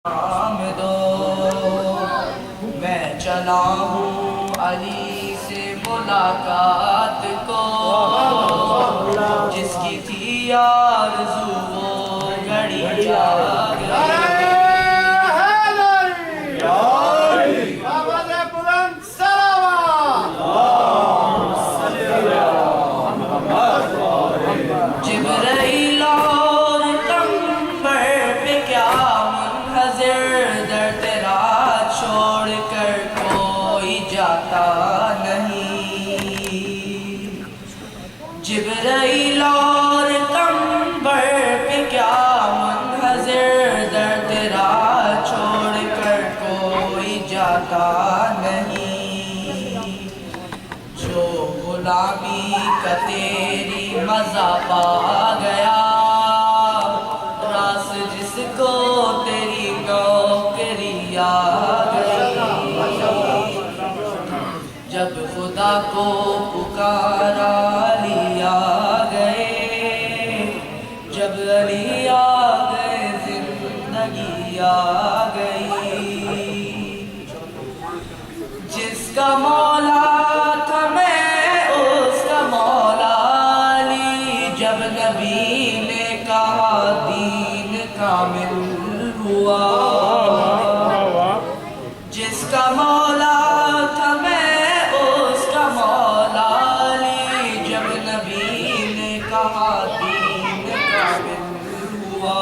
دو میں چلا ہوں علی سے ملاقات کو، جس کی تھی آرزو وہ گھڑی آ گئی۔ جبرائیل اور قمر پہ کیا منحضر، در تیرا چھوڑ کر کوئی جاتا نہیں۔ جبرائیل اور قمر پہ کیا منحضر، در تیرا چھوڑ کر کوئی جاتا نہیں۔ جو غلامی کا تیری مزہ پا گیا، راس جس کو تیری نوکری آ گئی۔ جب خدا کو پکارا علی آ گئے، جب علی آ گئے زندگی آ گئی۔ جس کا مولا تھا میں اس کا مولا علی، جب نبی نے کہا دین کامل ہوا۔ جس کا مولا تھا میں اس کا مولا علی، جب نبی نے کہا دین کامل ہوا۔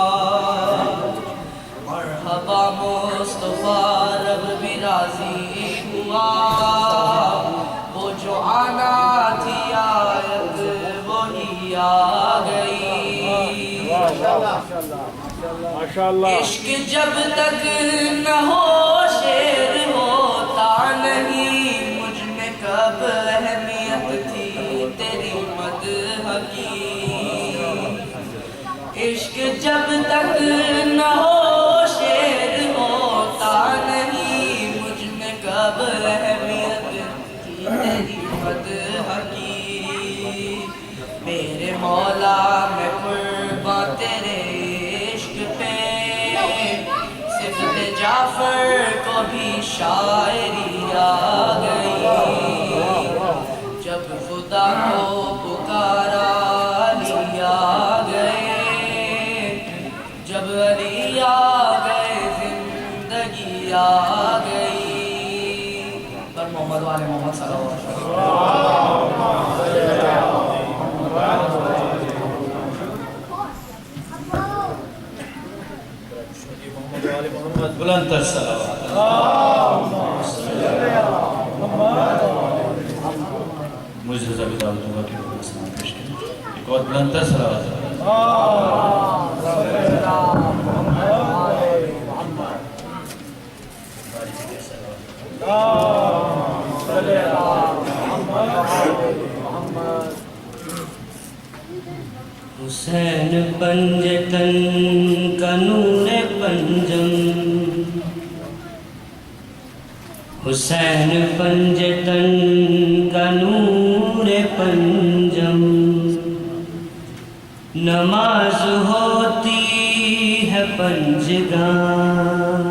مرحبا مصطفیٰ رب بھی راضی ہوا، وہ جو آنا تھی آیت وہی آ گئی۔ عشق جب تک نہ ہو شیر ہوتا نہیں، مجھ میں کب اہمیت تھی تیری مدح کی۔ عشق جب تک نہ ہو شیر ہوتا نہیں، مجھ میں کب اہمیت تھی تیری مدح کی۔ میرے مولا میں قرباں تیرے عشق پہ، صفت جعفر کو بھی شاعری آ گئی۔ جب خدا کو پکارا علی آ گئے، جب علی آ گئے زندگی آ گئی۔ پر محمد والے محمد صلی اللہ علیہ وسلم۔ بلند تر صلوات۔ مجھے زبی دعوت ہوگا کہ وہ سلام پیش کریں، ایک اور بلند تر صلوات۔ حسین پنجتن کا نور پنجم، حسین پنجتن کا نور پنجم، نماز ہوتی ہے پنجگان،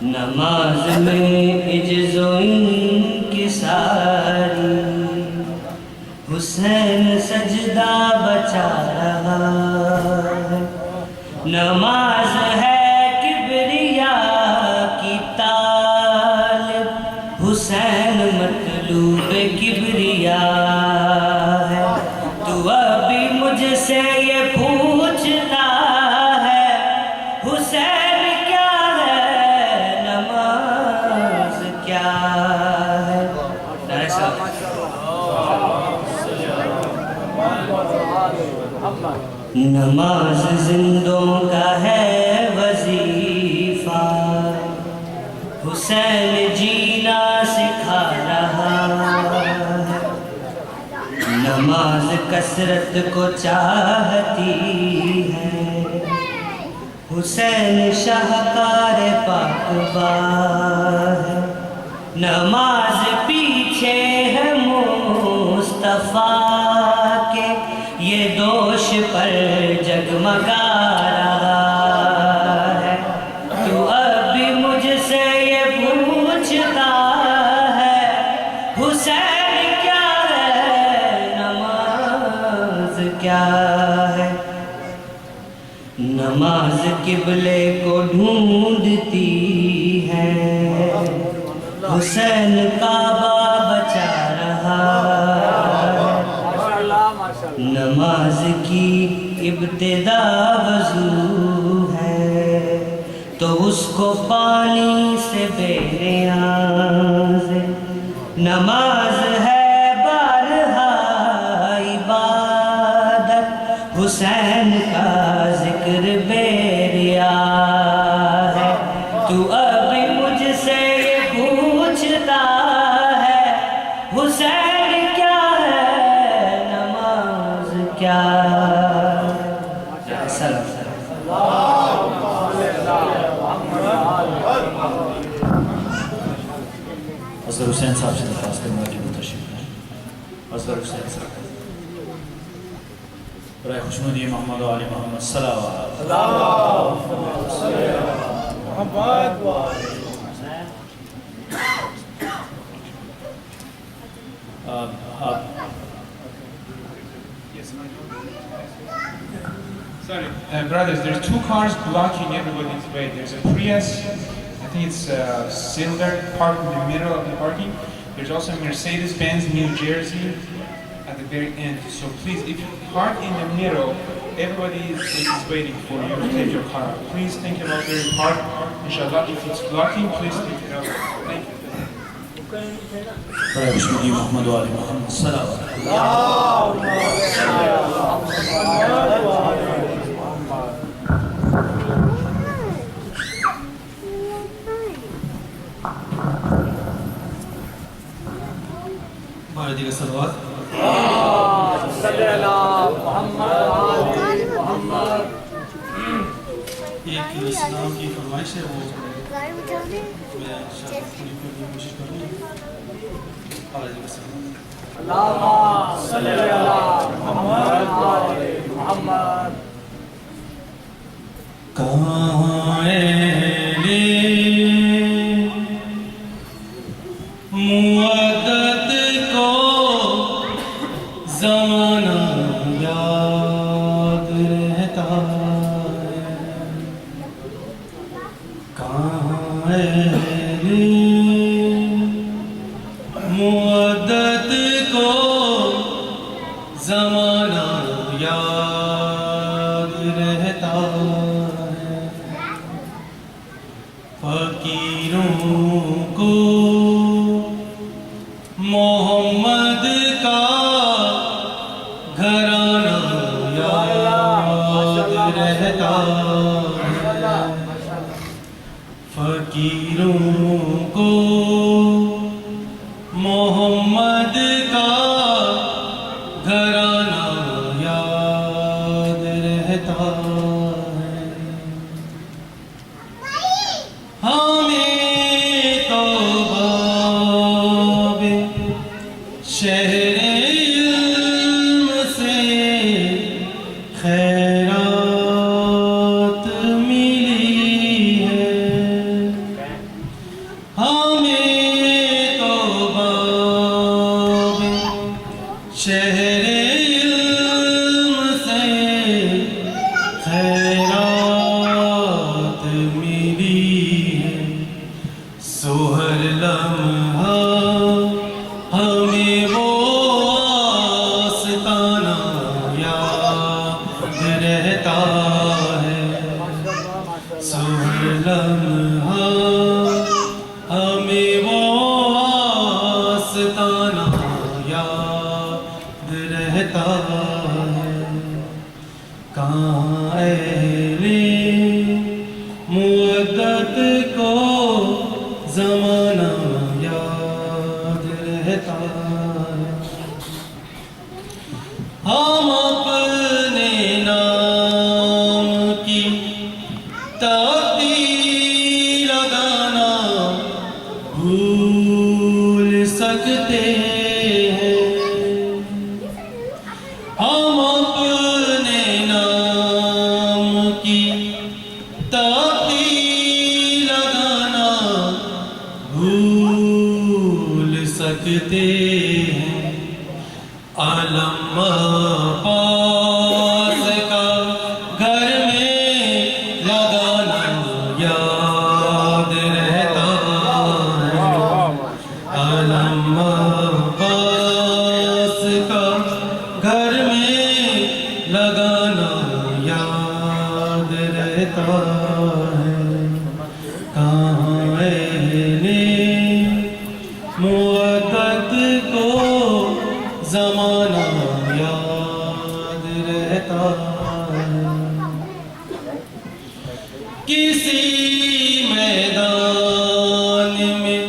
نماز میں عجز و انکساری، حسین سجدہ بچا رہا ہے، نماز ہے کبریا کی طالب، حسین مطلوب کبریا ہے۔ تو ابھی مجھ سے یہ پوچھتا ہے، حسین کیا ہے، نماز کیا ہے؟ نماز زندوں کا ہے وظیفہ، حسین جینا سکھا رہا ہے، نماز کثرت کو چاہتی ہے، حسین شاہکار پاکبا ہے، نماز پیچھے ہے مصطفیٰ کے، یہ دوش پر جگمگا رہا قبلے کو ڈھونڈتی ہے، حسین کعبہ بچا رہا ہے، نماز کی ابتدا وضو ہے، تو اس کو پانی سے بے نیاز، نماز ہے بارہا عبادت، حسین کا ذکر بے ریا ہے، تو اب مجھ سے یہ پوچھتا ہے حسین کیا ہے، نماز کیا ہے؟ سلام اصغر حسین صاحب سے درخواست کروں گا کہ وہ تشریف لائیں۔ اصغر حسین صاحب برائے خوشنودی محمد و آل محمد صلی Sorry, brothers, there's two cars blocking everybody's way. There's a Prius, I think it's silver, parked in the middle of the parking. There's also a Mercedes-Benz New Jersey at the very end. So please, if you park in the middle, everybody is waiting for you to take your car. Please think about where you park. Inshallah, if it's blocking, please take it out. Thank you. برائے خوشنودی محمد و آل محمد صلی ہمارے دیگر صلوات ایک اسلام کی فرمائش ہے، وہ میں انشاءاللہ پوری کرنے کی کوشش کروں گا۔ ہمارے دیگر صلوات اللہم صلی علی محمد۔ کہاں اہلِ مودت کو زمانہ یاد رہتا ہے، کہاں اہلِ مودت کو زمانہ یاد رہتا ہے، فقیروں کو محمد کا گھرانہ یاد رہتا ہے، فقیروں کو محمد کا گھرانہ یاد رہتا ہے، ہمیں تو باب شہر علم سے خیرات ملی ہے، ہمیں تو باب شہر علم سے خیرات ملی ہے، سو ہر لمحہ ہمیں وہ آستانہ یاد رہتا ہے، سو ہر لمحہ ہمیں وہ آستانہ یاد رہتا ہے، کہاں اہلِ مودت کو زمانہ یاد رہتا ہے، ہم اپنے نام کی تقدیر لگانا بھول سکتے ہیں، ہم اپنے نام کی تقدیر لگانا بھول سکتے ہیں، علم پاس کا گھر میں کسی میدان میں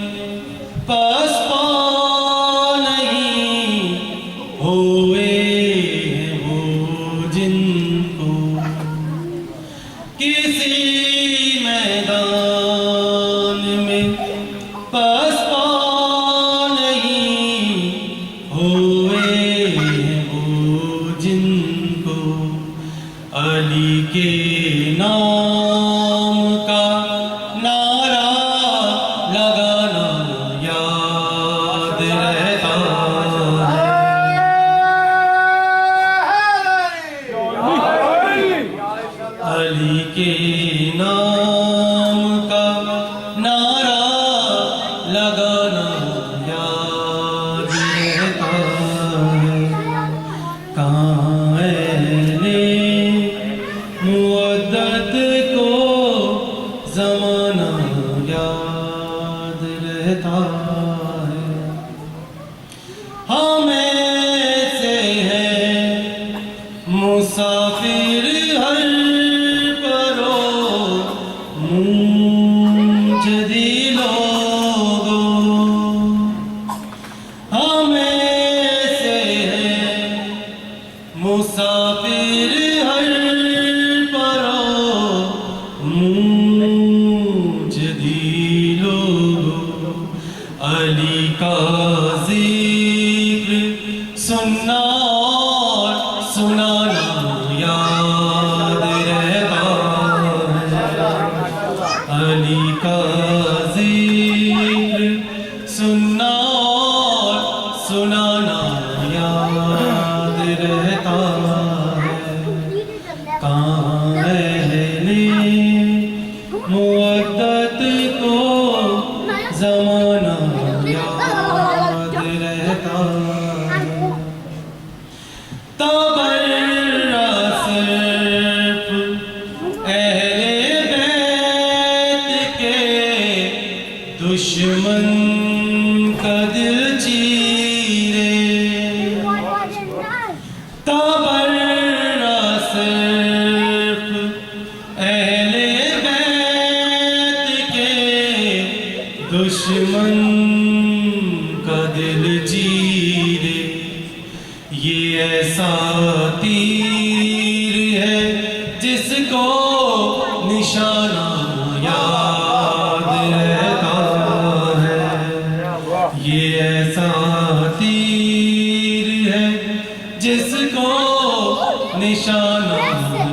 پاسپا نہیں ہوئے وہ جن کو، کسی میدان میں پاسپا نہیں ہوئے وہ جن کو، علی کے نام کا نعرہ لگانا یاد رہتا ہے، علی کے نام کا نعرہ لگانا یاد رہتا ہے، کہاں اہل مودت کو زمانہ یاد رہتا ہے، ہمیں سے ہے مسافر ہر پرو منجدی لوگوں، ہمیں سے ہے مسافر ہر پرو منجدی لوگوں، علی کا ذکر سننا اور سنانا یاد رہتا ہے، علی کا ذکر سننا اور سنانا یاد رہتا ہے، کہاں اہل مودت کو زمانہ یاد رہتا ہے، تبرّا صرف اہل بیت کے دشمن کا دل چیرے، تبرّا صرف اہل بیت کے دشمن کا دل چیرے، یہ ایسا تیر ہے جس کو نشانہ یاد رہتا ہے، یہ ایسا تیر ہے جس کو نشانہ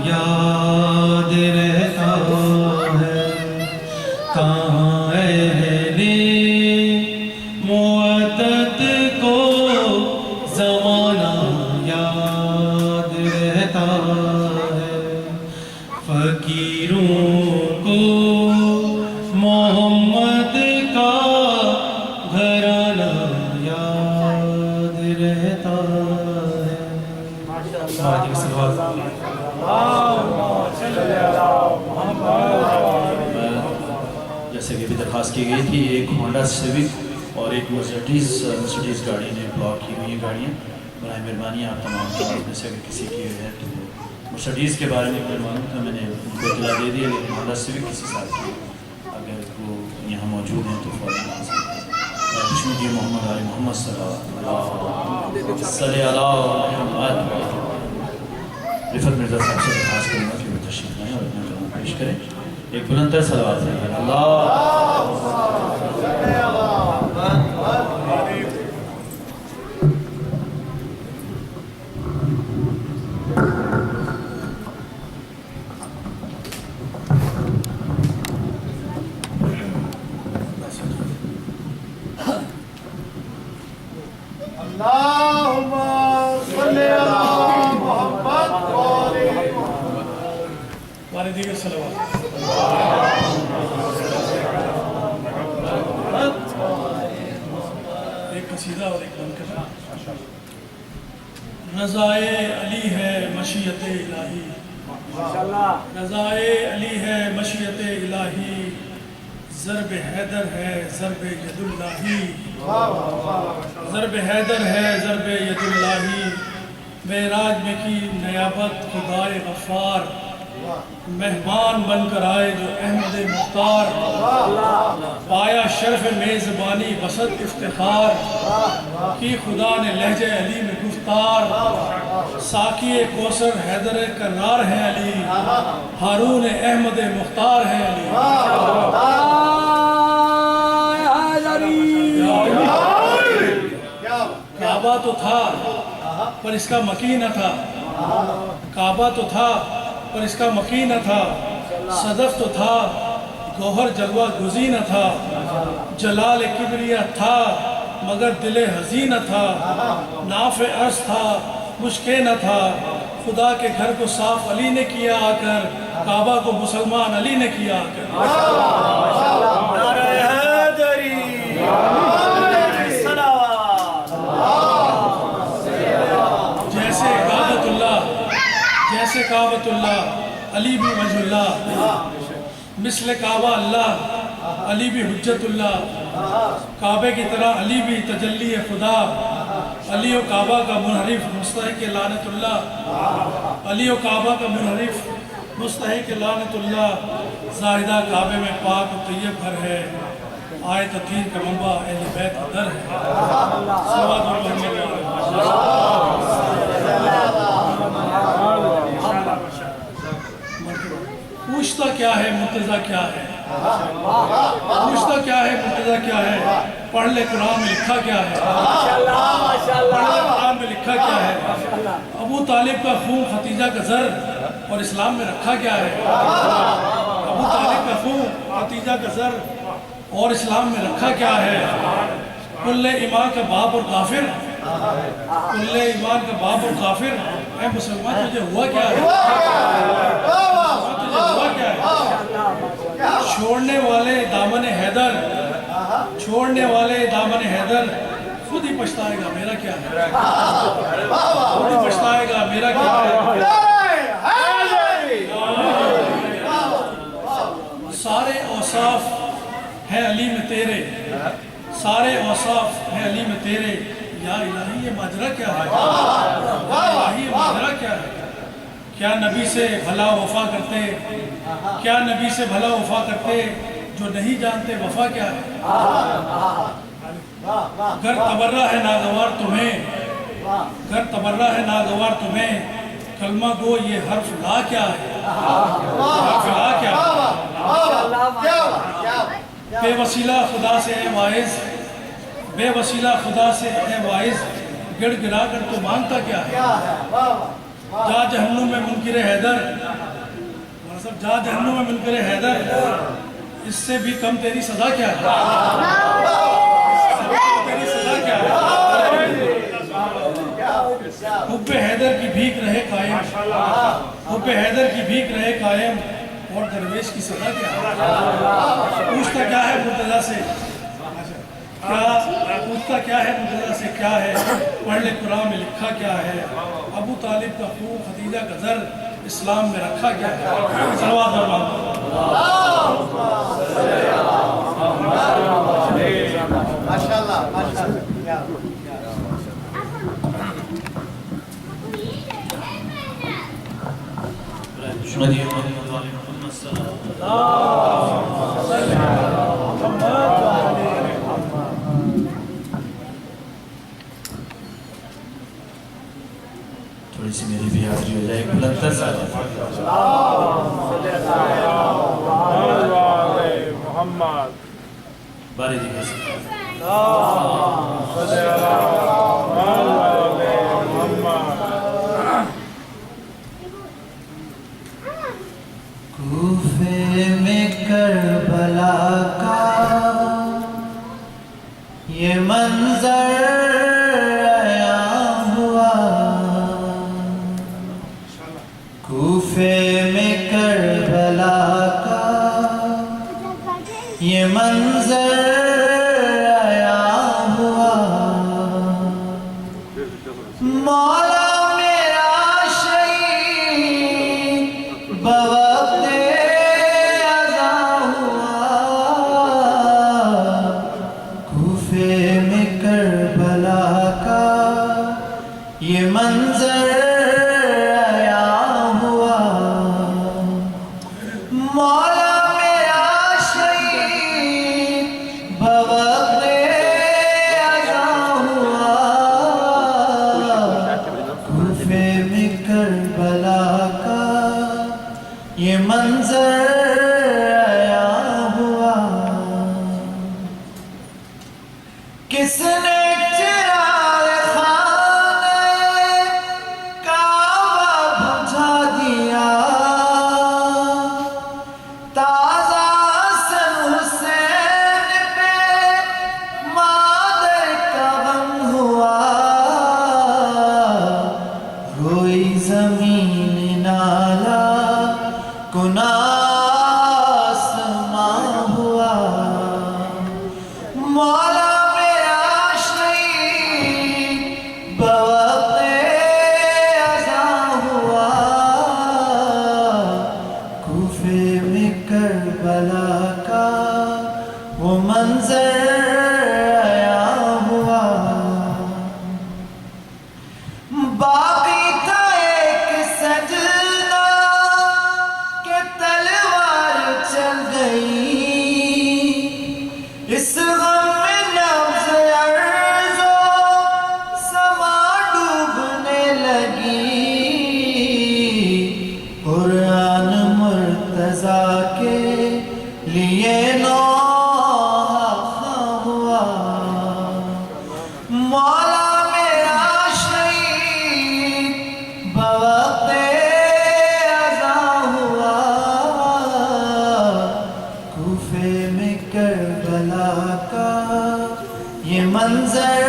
یاد رہتا ہے، کہاں اہل مودت کو زمانہ یاد رہتا ہے، فقیروں کو محمد کا گھرانہ یاد رہتا ہے، جیسے کہ بھی درخواست کی گئی تھی، ایک ہونڈا سیوک اور ایک مرسڈیز گاڑی نے بلاک کی ہوئی ہیں گاڑیاں، برائے مہربانی آپ تمام میں سے اگر کسی کی ہے تو مرسڈیز کے بارے میں اگر معلوم تھا میں نے ان کو اطلاع دے دی ہے، لیکن ہونڈا سیوک کسی سال کی اگر وہ یہاں موجود ہیں تو فوراً دشمنی محمد علی محمد صلی اللہ علیہ محمد رفت مرزا صاحب سے درخواست کروں گا کہ وہ تشریف لائیں اور اپنا کلام پیش کریں، ایک بلندر صلوات ہے اللہ اللهم صل على محمد وآل محمد ہمارے دیگر صلوات، ایک قصیدہ اور ایک منقبہ، رضائے علی ہے مشیت الہی، رضائے علی ہے مشیت الہی، ضرب حیدر ہے ضرب ید اللہی، ضرب حیدر ہے ضرب ید اللہی، معراج میں کی نیابت خدائے غفار، مہمان بن کر آئے جو احمد مختار، پایا شرف میزبانی وسط افتخار، کی خدا نے لہجہ علی میں گفتار، ساقی کوثر حیدر کرار ہے علی، ہارون احمد مختار ہے علی۔ کعبہ تو تھا پر اس کا مکی نہ تھا، کعبہ تو تھا پر اس کا مکی نہ تھا، صدف تو تھا گوہر جلوہ گزی نہ تھا، جلال کبریہ تھا مگر دل حزین نہ تھا، ناف عرض تھا مشکے نہ تھا، خدا کے گھر کو صاف علی نے کیا آ کر، کعبہ کو مسلمان علی نے کیا آ کر۔ نعرہ حیدری، جیسے کعبۃ اللہ علی بھی وجہ اللہ، مثل کعبہ اللہ علی بھی حجت اللہ، کعبے کی طرح علی بھی تجلی خدا، علی و کعبہ کا منحرف مستحق لعنت اللہ، علی و کعبہ کا منحرف مستحق لعنت اللہ، زاہدہ کعبے میں پاک و طیب گھر ہے، آئے تطہیر کا منبع اہل بیت کا در ہے۔ صلوات پوچھتا کیا ہے مرتضیٰ کیا ہے، پوچھتا کیا ہے مرتضیٰ کیا ہے، پڑھ لے قرآن میں لکھا کیا ہے، پڑھ لے قرآن میں لکھا کیا ہے، ابو طالب کا خون ختیجہ کا زر اور اسلام میں رکھا کیا ہے، ابو طالب کا خون ختیجہ کا زر اور اسلام میں رکھا کیا ہے، کل ایمان کا باپ اور کافر، کل ایمان کا باپ اور کافر، اے مسلمان تجھے ہوا کیا ہے، تجھے ہوا کیا ہے، چھوڑنے والے دامن حیدر، چھوڑنے والے دامن حیدر خود ہی پچھتائے گا میرا کیا ہے، خود ہی پچھتائے گا میرا کیا ہے۔ سارے اوصاف ہے علی میں تیرے، سارے اوصاف ہے علی میں تیرے، یا الہی یہ ماجرا کیا ہے، یا الہی یہ ماجرا کیا ہے، کیا نبی سے بھلا وفا کرتے، کیا نبی سے بھلا وفا کرتے جو نہیں جانتے وفا کیا ہے، گر تبرہ ہے ناگوار تمہیں، گر تبرہ ہے ناگوار تمہیں، کلمہ گو یہ حرف لا کیا ہے، حرف لا کیا ہے، بے وسیلہ خدا سے اے واعظ، بے وسیلہ خدا سے اے واعظ، گڑ گڑا کر تو مانگتا کیا ہے، جا جہنم میں منکر حیدر، جا جہنم میں منکر حیدر، اس سے بھی کم تیری سزا کیا ہے، تیری سزا کیا ہے، حب حیدر کی بھیک رہے قائم، حب حیدر کی بھیک رہے قائم، اور درویش کی سزا کیا ہے، پوچھتا کیا ہے مرتضیٰ سے، پوچھتا کیا ہے مرتضیٰ سے کیا ہے، پڑھ لے قرآن میں لکھا کیا ہے، ابو طالب کا خون ختیجہ کا زر اسلام میں رکھا کیا ہے۔ صلوات تھوڑی سی میری بھی حاضری ہو جائے، بلند تر ساتھ بارے جی کیسے کوفے میں کربلا کا یہ منظر عیاں ہوا، کوفے میں کربلا کا یہ منظر عیاں ہوا، مولا میرا شہید بوقت اذاں ہوا، کوفے میں کربلا کا یہ منظر عیاں ہوا، تازہ حسن حسین پہ مادر کا غم ہوا، روئی زمین نالا کنا آسماں ہوا، مولا میرا شہید بوقت اذاں ہوا، کوفے میں کربلا کا وہ منظر عیاں ہوا، باقی تھا ایک سجدہ کہ تلوار چل گئی، اس غم میں نبض ارض و سما ڈوبنے لگی، قرآن مرتضیٰ کے لیے نوحہ ہوا، مولا میرا شہید بوقت اذاں ہوا، کوفے میں کربلا کا یہ منظر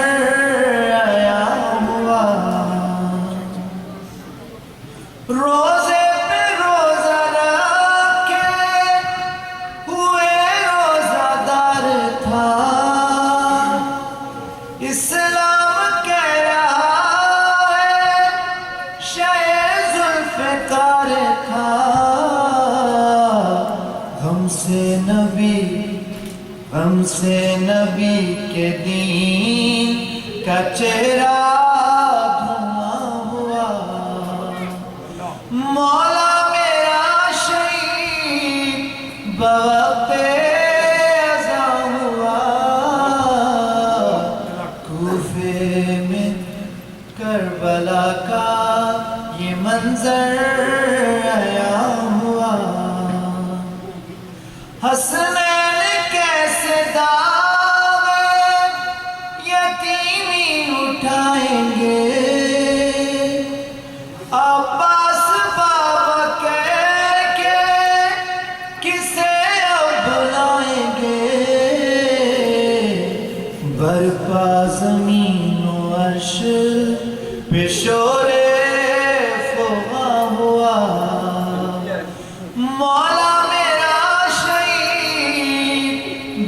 عیاں ہوا، روزے پہ روزہ رکھ کے ہوئے روزہ دار تھا، اسلام کہہ رہا ہے شہ ذوالفقار تھا، غم سے نبی کے دین کا چہرہ دھواں ہوا، مولا میرا شہید بوقت اذاں ہوا، کوفے میں کربلا کا یہ منظر عیاں ہوا، حسنین کیسے داغ یتیمی اٹھائیں گے، عباس بابا کہہ کے کسے اب بلائیں گے، برپا زمین و عرش پہ شور فغاں ہوا، مولا میرا شہید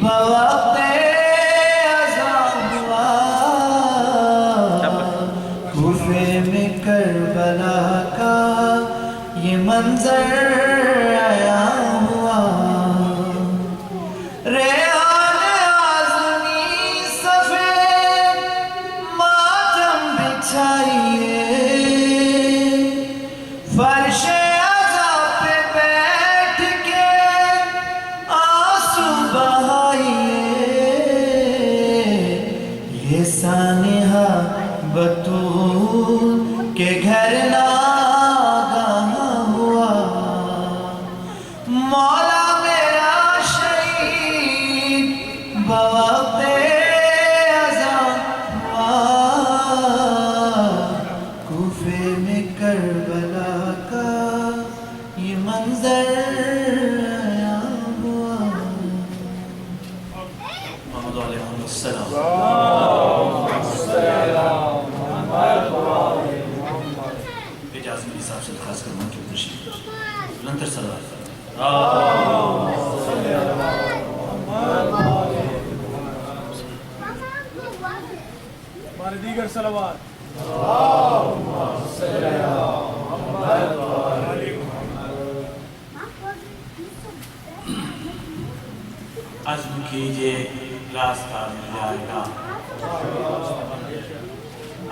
بوقت اذاں ہوا، کوفے میں کربلا کا یہ منظر عیاں ہوا، ریحان اعظمی سفید ماتم بچھائیے، فرش عزا پہ بیٹھ کے آنسو بہائیے، یہ سانحہ بطول کے گھر ناگہاں ہوا، مولا میرا شہید بوقت اذاں ہوا، کوفے میں کربلا کا یہ منظر عیاں ہوا، محمد علیہ السلام اجازت میری صاحب سے خاص کر منظور تشریف بلندر صلوات ہمارے دیگر صلوات عزم کیجئے راستہ مل جائے گا،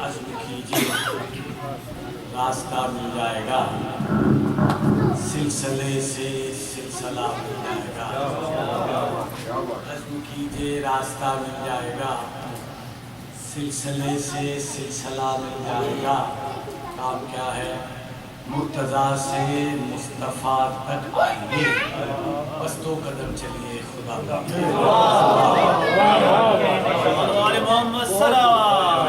عزم کیجئے راستہ مل جائے گا، سلسلے سے سلسلہ مل جائے گا، عزم کیجئے راستہ مل جائے گا، سلسلے سے سلسلہ مل جائے گا، کام کیا ہے مرتضیٰ سے مصطفیٰ تک آئیے، بس 2 قدم چلیے خدا محمد صلوات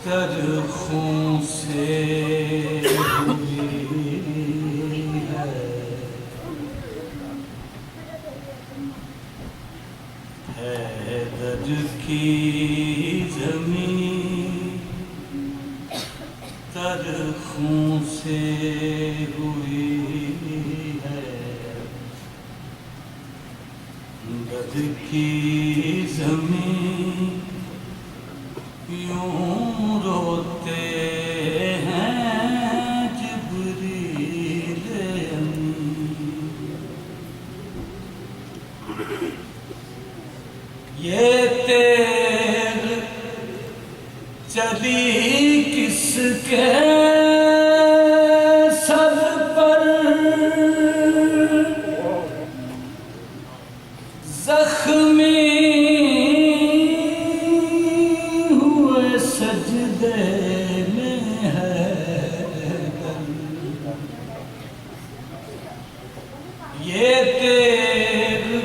ترخوں سے ہوئی ہے حیدر کی زمین ترخوں سے ہوئی ہے گد کی زمین یوں روتے ہیں جبریل امین یہ تیر چلی کس کے سر پر زخمی ہوئے سجدے میں ہے یہ تیر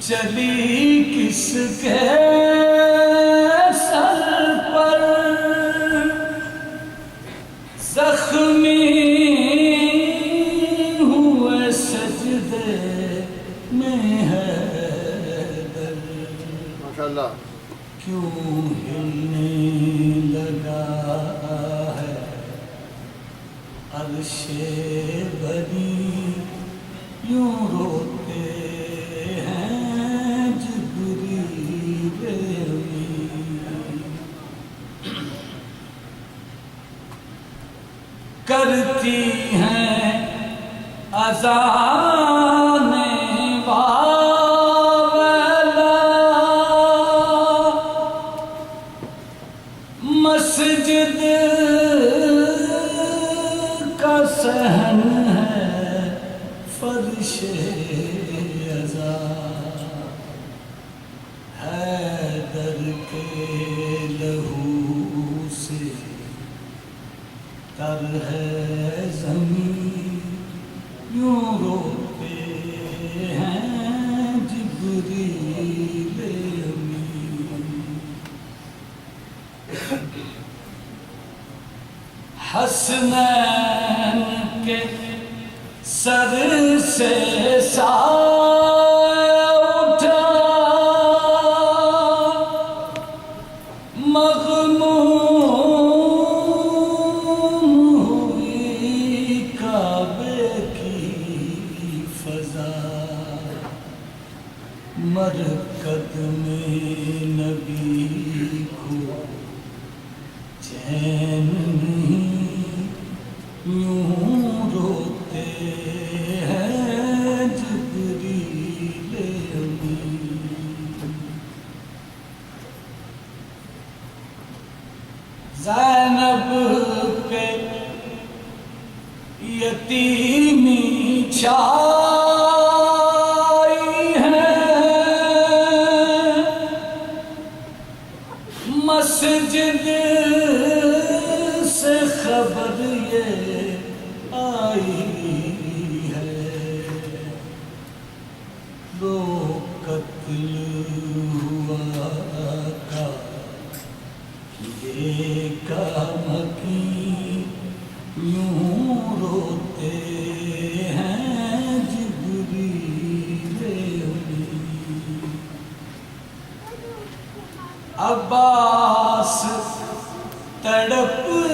چلی کس کے سر پر زخمی ہوئے سجدے میں ہے ماشاءاللہ کیوں ہلنے لگا ہے عرش بری یوں روتے ہیں جبریل امین کرتی ہیں اذان مسجد کا صحن ہے فرش عزا حیدر کے لہو سے تر ہے زمین یوں روتے ہیں جبریل امین حسنین کے سر سے سایہ اٹھا مغموم ہوئی کعبے کی فضا مرکد میں نبی کو چین نہیں یوں روتے ہیں جبریل امین زینب پہ یتیمی چھائی ہے مسجد سے خبر یہ آئی ہے لو قتل ہوا کا یہ کام کی یوں روتے ہیں جبریل امین عباس تڑپ